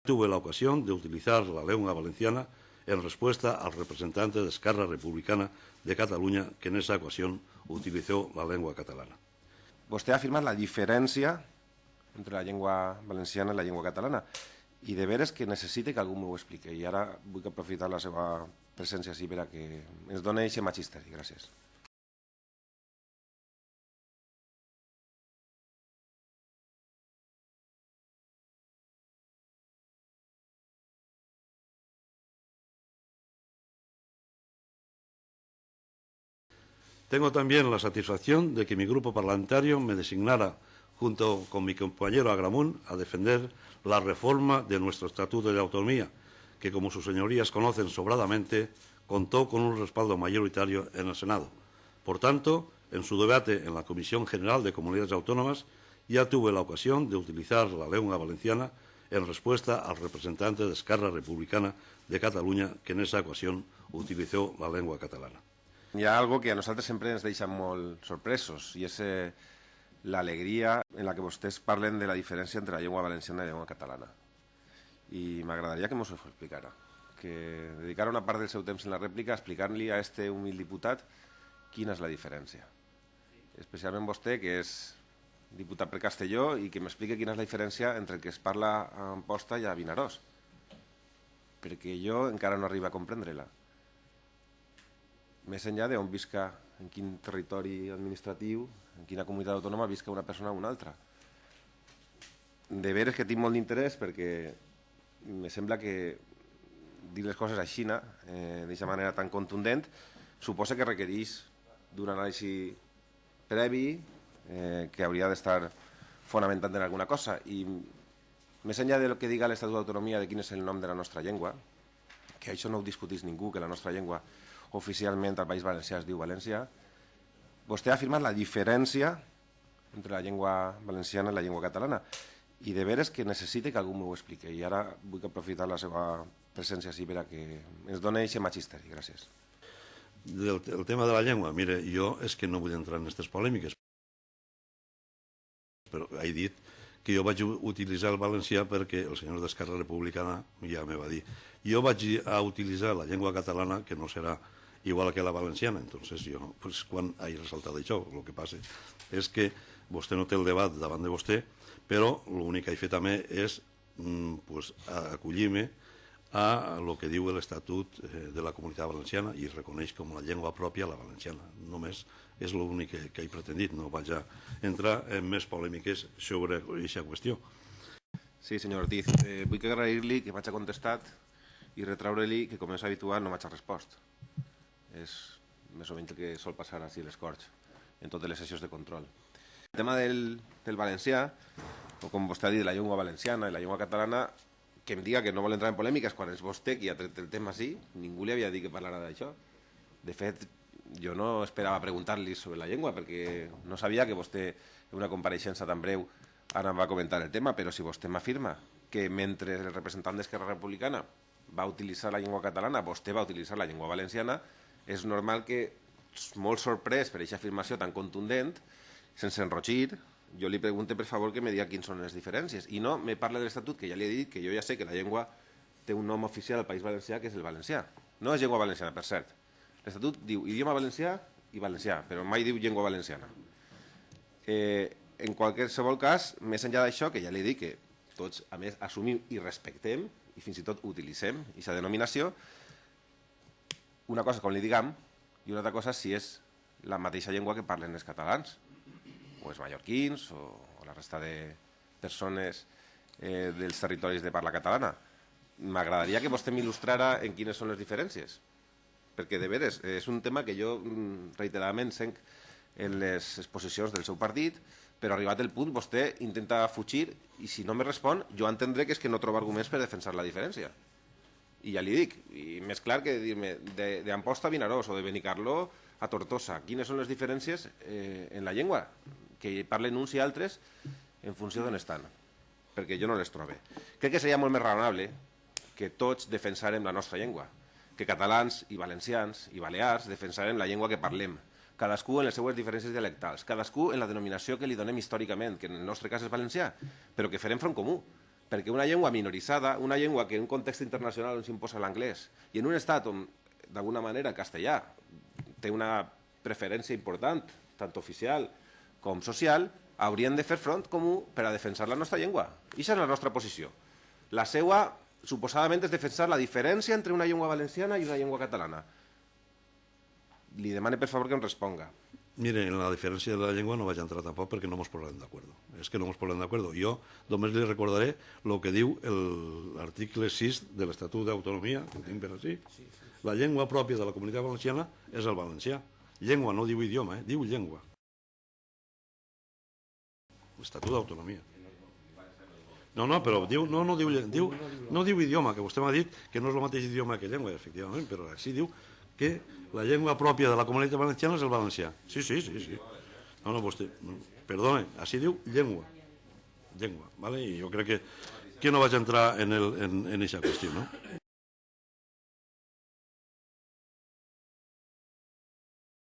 Tuve la ocasión de utilizar la lengua valenciana en respuesta al representante de Esquerra Republicana de Cataluña, que en esa ocasión utilizó la lengua catalana. Vostè ha afirmat la diferència entre la llengua valenciana i la llengua catalana i de veres que necessite que algú m'ho expliqui. I ara vull aprofitar la seva presència així per a que ens doni aquest magisteri. Gràcies. Tengo también la satisfacción de que mi grupo parlamentario me designara, junto con mi compañero Agramunt, a defender la reforma de nuestro Estatuto de Autonomía, que, como sus señorías conocen sobradamente, contó con un respaldo mayoritario en el Senado. Por tanto, en su debate en la Comisión General de Comunidades Autónomas, ya tuve la ocasión de utilizar la lengua valenciana en respuesta al representante de Esquerra Republicana de Cataluña, que en esa ocasión utilizó la lengua catalana. Hi ha algo que a nosaltres sempre ens deixa molt sorpresos i és l'alegria en la que vostès parlen de la diferència entre la llengua valenciana i la llengua catalana. I m'agradaria que m'ho explicara, que dedicara una part del seu temps en la rèplica a explicar-li a este humil diputat quina és la diferència. Especialment vostè, que és diputat per Castelló, i que m'expliqui quina és la diferència entre el que es parla a Amposta i a Vinaròs, perquè jo encara no arribo a comprendre-la. Més enllà d'on visca, en quin territori administratiu, en quina comunitat autònoma visca una persona o una altra. De veres que tinc molt d'interès perquè me sembla que dir les coses així, d'aquesta manera tan contundent, suposa que requereix d'un anàlisi previ que hauria d'estar fonamentat en alguna cosa. I més enllà del que diga l'Estatut d'Autonomia de quin és el nom de la nostra llengua, que això no ho discutís ningú, que la nostra llengua oficialment al País Valencià es diu valencià, vostè ha afirmat la diferència entre la llengua valenciana i la llengua catalana i de veres que necessite que algú m'ho expliqui. I ara vull aprofitar la seva presència així per a que ens doni aquest magisteri. Gràcies. El tema de la llengua, mire, jo és que no vull entrar en aquestes polèmiques, però he dit que jo vaig utilitzar el valencià perquè el senyor d'Esquerra Republicana ja me va dir. Jo vaig a utilitzar la llengua catalana, que no serà igual que la valenciana. Entonces jo, pues, quan he ressaltat això, el que passa és que vostè no té el debat davant de vostè, però l'únic que he fet també és acollir-me a el que diu l'Estatut de la Comunitat Valenciana i reconeix com la llengua pròpia la valenciana. Només és l'únic que he pretendit, no vaig a entrar en més polèmiques sobre aquesta qüestió. Sí, senyor Ortiz, vull agrair-li que m'hagi contestat i retraure-li que, com és habitual, no m'hagi respost. És més o menys el que sol passar així a les Corts, en totes les sessions de control. El tema del valencià, o com vostè ha dit, la llengua valenciana i la llengua catalana, que em diga que no vol entrar en polèmiques quan és vostè qui ha tret el tema així, ningú li havia dit que parlara d'això. De fet, jo no esperava preguntar-li sobre la llengua, perquè no sabia que vostè, en una compareixença tan breu, ara va comentar el tema, però si vostè m'afirma que mentre el representant d'Esquerra Republicana va utilitzar la llengua catalana, vostè va utilitzar la llengua valenciana, és normal que, molt sorprès per aquesta afirmació tan contundent, sense enrotxir, jo li pregunte per favor que me diga quines són les diferències. I no me parla de l'Estatut, que ja li he dit que jo ja sé que la llengua té un nom oficial al País Valencià, que és el valencià. No és llengua valenciana, per cert. L'Estatut diu idioma valencià i valencià, però mai diu llengua valenciana. En qualsevol cas, més enllà d'això, que ja li he dit que tots, a més, assumim i respectem, i fins i tot utilitzem aquesta denominació, una cosa com li diguem i una altra cosa si és la mateixa llengua que parlen els catalans o els mallorquins o la resta de persones dels territoris de parla catalana. M'agradaria que vostè m'il·lustrara en quines són les diferències, perquè de veres és un tema que jo reiteradament sent en les exposicions del seu partit, però arribat el punt vostè intenta fugir i si no me respon jo entendré que és que no troba arguments per defensar la diferència. I ja li dic, i més clar que dir-me d'Amposta a Vinaròs o de Benicarló a Tortosa, quines són les diferències en la llengua, que parlen uns i altres en funció d'on estan, perquè jo no les trobo. Crec que seria molt més raonable que tots defensarem la nostra llengua, que catalans i valencians i balears defensarem la llengua que parlem, cadascú en les seues diferències dialectals, cadascú en la denominació que li donem històricament, que en el nostre cas és valencià, però que farem front comú, perquè una llengua minoritzada, una llengua que en un context internacional on s'imposa l'anglès i en un estat on, d'alguna manera, el castellà té una preferència important, tant oficial com social, haurien de fer front comú per a defensar la nostra llengua. I aquesta és la nostra posició. La seva, suposadament, és defensar la diferència entre una llengua valenciana i una llengua catalana. Li demane, per favor, que em responga. Mire, en la diferència de la llengua no vaig entrar tampoc perquè no ens posarem d'acord. És que no ens posarem d'acord. Jo només li recordaré el que diu l'article 6 de l'Estatut d'Autonomia, que tinc per així. La llengua pròpia de la Comunitat Valenciana és el valencià. Llengua, no diu idioma, diu llengua. L'Estatut d'Autonomia. No, però no diu idioma, que vostè m'ha dit que no és el mateix idioma que llengua, efectivament, però així diu que la llengua pròpia de la Comunitat Valenciana és el valencià. Sí. No, vostè, perdone, així diu llengua, ¿vale? I jo crec que no vaig entrar en aquesta qüestió, no?